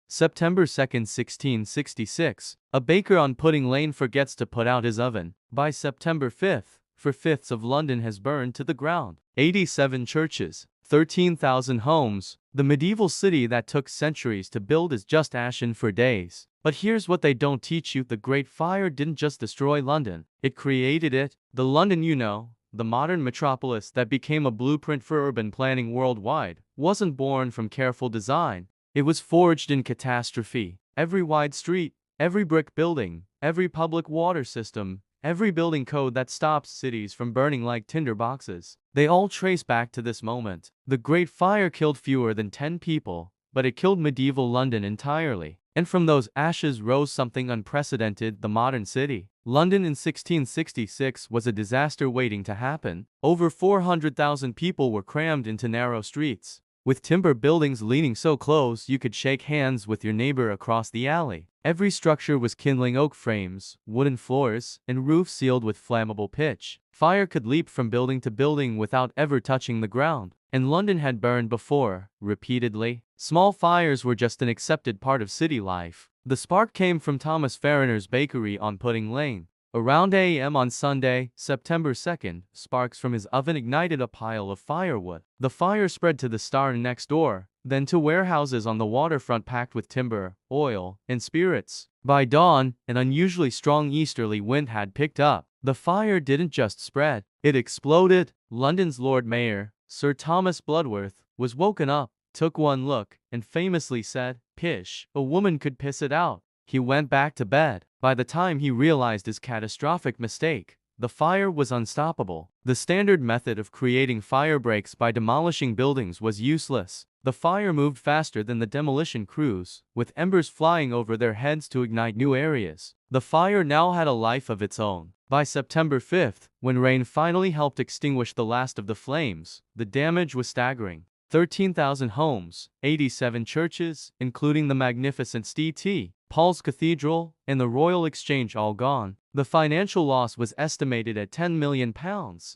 September 2, 1666, a baker on Pudding Lane forgets to put out his oven. By September 5th, 4/5 of London has burned to the ground. 87 churches, 13,000 homes. The medieval city that took centuries to build is just ashen for days. But here's what they don't teach you: the Great Fire didn't just destroy London, it created it. The London you know, the modern metropolis that became a blueprint for urban planning worldwide, wasn't born from careful design. It was forged in catastrophe. Every wide street, every brick building, every public water system, every building code that stops cities from burning like tinder boxes, they all trace back to this moment. The Great Fire killed fewer than 10 people, but it killed medieval London entirely. And from those ashes rose something unprecedented: the modern city. London in 1666 was a disaster waiting to happen. Over 400,000 people were crammed into narrow streets, with timber buildings leaning so close you could shake hands with your neighbor across the alley. Every structure was kindling oak frames, wooden floors, and roofs sealed with flammable pitch. Fire could leap from building to building without ever touching the ground. And London had burned before, repeatedly. Small fires were just an accepted part of city life. The spark came from Thomas Farriner's bakery on Pudding Lane. Around 8 a.m. on Sunday, September 2nd, sparks from his oven ignited a pile of firewood. The fire spread to the Star next door, then to warehouses on the waterfront packed with timber, oil, and spirits. By dawn, an unusually strong easterly wind had picked up. The fire didn't just spread, it exploded. London's Lord Mayor, Sir Thomas Bloodworth, was woken up, took one look, and famously said, "Pish, a woman could piss it out." He went back to bed. By the time he realized his catastrophic mistake, the fire was unstoppable. The standard method of creating fire breaks by demolishing buildings was useless. The fire moved faster than the demolition crews, with embers flying over their heads to ignite new areas. The fire now had a life of its own. By September 5th, when rain finally helped extinguish the last of the flames, the damage was staggering. 13,000 homes, 87 churches, including the magnificent St. Paul's Cathedral, and the Royal Exchange all gone. The financial loss was estimated at £10 million,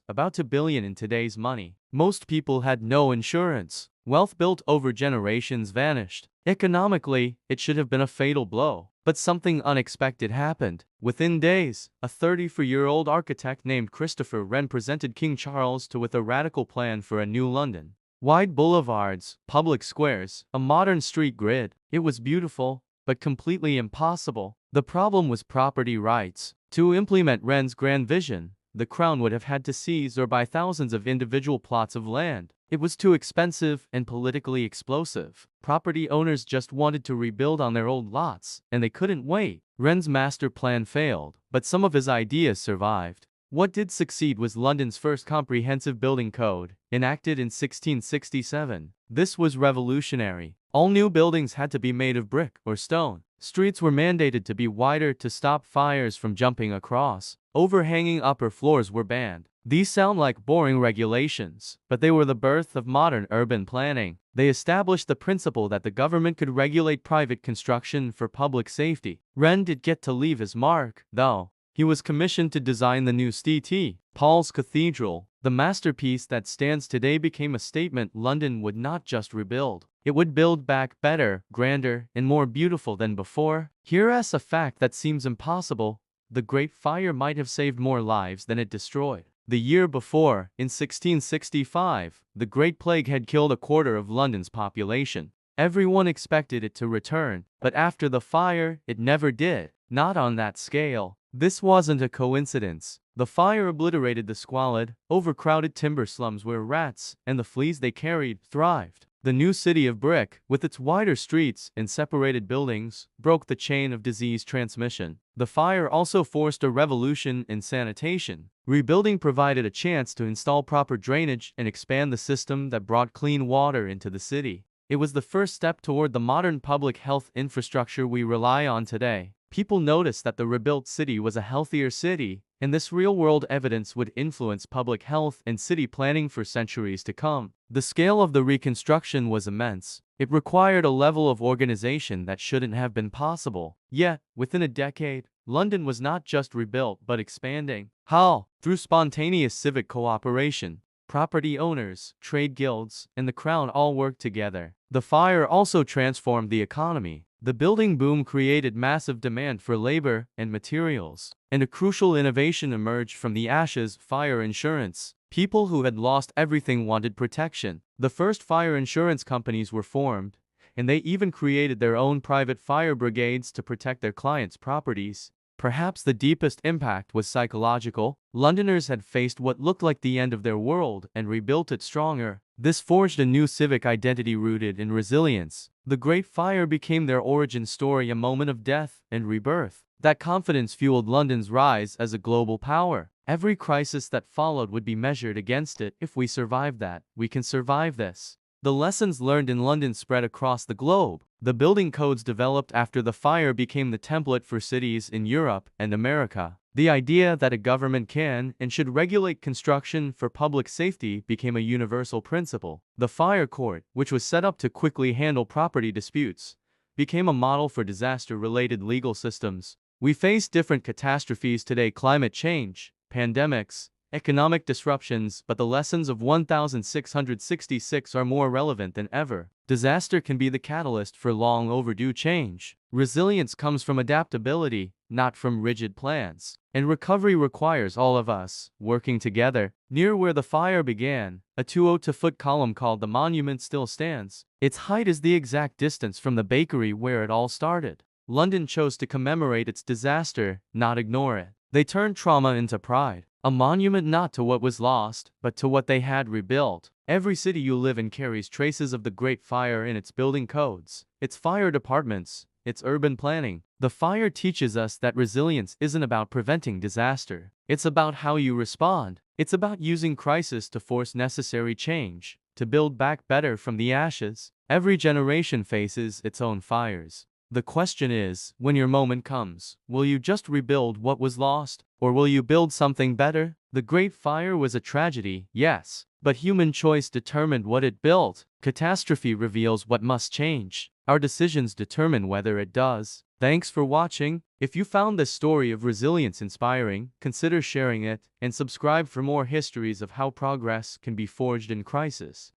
about $2 billion in today's money. Most people had no insurance. Wealth built over generations vanished. Economically, it should have been a fatal blow. But something unexpected happened. Within days, a 34-year-old architect named Christopher Wren presented King Charles with a radical plan for a new London. Wide boulevards, public squares, a modern street grid. It was beautiful, but completely impossible. The problem was property rights. To implement Wren's grand vision, the Crown would have had to seize or buy thousands of individual plots of land. It was too expensive and politically explosive. Property owners just wanted to rebuild on their old lots, and they couldn't wait. Wren's master plan failed, but some of his ideas survived. What did succeed was London's first comprehensive building code, enacted in 1667. This was revolutionary. All new buildings had to be made of brick or stone. Streets were mandated to be wider to stop fires from jumping across. Overhanging upper floors were banned. These sound like boring regulations, but they were the birth of modern urban planning. They established the principle that the government could regulate private construction for public safety. Wren did get to leave his mark, though. He was commissioned to design the new St. Paul's Cathedral. The masterpiece that stands today became a statement London would not just rebuild. It would build back better, grander, and more beautiful than before. Here's a fact that seems impossible. The Great Fire might have saved more lives than it destroyed. The year before, in 1665, the Great Plague had killed a quarter of London's population. Everyone expected it to return, but after the fire, it never did. Not on that scale. This wasn't a coincidence. The fire obliterated the squalid, overcrowded timber slums where rats, and the fleas they carried, thrived. The new city of brick, with its wider streets and separated buildings, broke the chain of disease transmission. The fire also forced a revolution in sanitation. Rebuilding provided a chance to install proper drainage and expand the system that brought clean water into the city. It was the first step toward the modern public health infrastructure we rely on today. People noticed that the rebuilt city was a healthier city, and this real-world evidence would influence public health and city planning for centuries to come. The scale of the reconstruction was immense. It required a level of organization that shouldn't have been possible. Yet, within a decade, London was not just rebuilt but expanding. How? Through spontaneous civic cooperation. Property owners, trade guilds, and the Crown all worked together. The fire also transformed the economy. The building boom created massive demand for labor and materials, and a crucial innovation emerged from the ashes: fire insurance. People who had lost everything wanted protection. The first fire insurance companies were formed, and they even created their own private fire brigades to protect their clients' properties. Perhaps the deepest impact was psychological. Londoners had faced what looked like the end of their world and rebuilt it stronger. This forged a new civic identity rooted in resilience. The Great Fire became their origin story, a moment of death and rebirth. That confidence fueled London's rise as a global power. Every crisis that followed would be measured against it. If we survive that, we can survive this. The lessons learned in London spread across the globe. The building codes developed after the fire became the template for cities in Europe and America. The idea that a government can and should regulate construction for public safety became a universal principle. The fire court, which was set up to quickly handle property disputes, became a model for disaster-related legal systems. We face different catastrophes today: climate change, pandemics, economic disruptions, but the lessons of 1666 are more relevant than ever. Disaster can be the catalyst for long overdue change. Resilience comes from adaptability, not from rigid plans. And recovery requires all of us, working together. Near where the fire began, a 202-foot column called the Monument still stands. Its height is the exact distance from the bakery where it all started. London chose to commemorate its disaster, not ignore it. They turned trauma into pride. A monument not to what was lost, but to what they had rebuilt. Every city you live in carries traces of the Great Fire in its building codes, its fire departments, its urban planning. The fire teaches us that resilience isn't about preventing disaster. It's about how you respond. It's about using crisis to force necessary change, to build back better from the ashes. Every generation faces its own fires. The question is, when your moment comes, will you just rebuild what was lost, or will you build something better? The Great Fire was a tragedy, yes, but human choice determined what it built. Catastrophe reveals what must change. Our decisions determine whether it does. Thanks for watching. If you found this story of resilience inspiring, consider sharing it, and subscribe for more histories of how progress can be forged in crisis.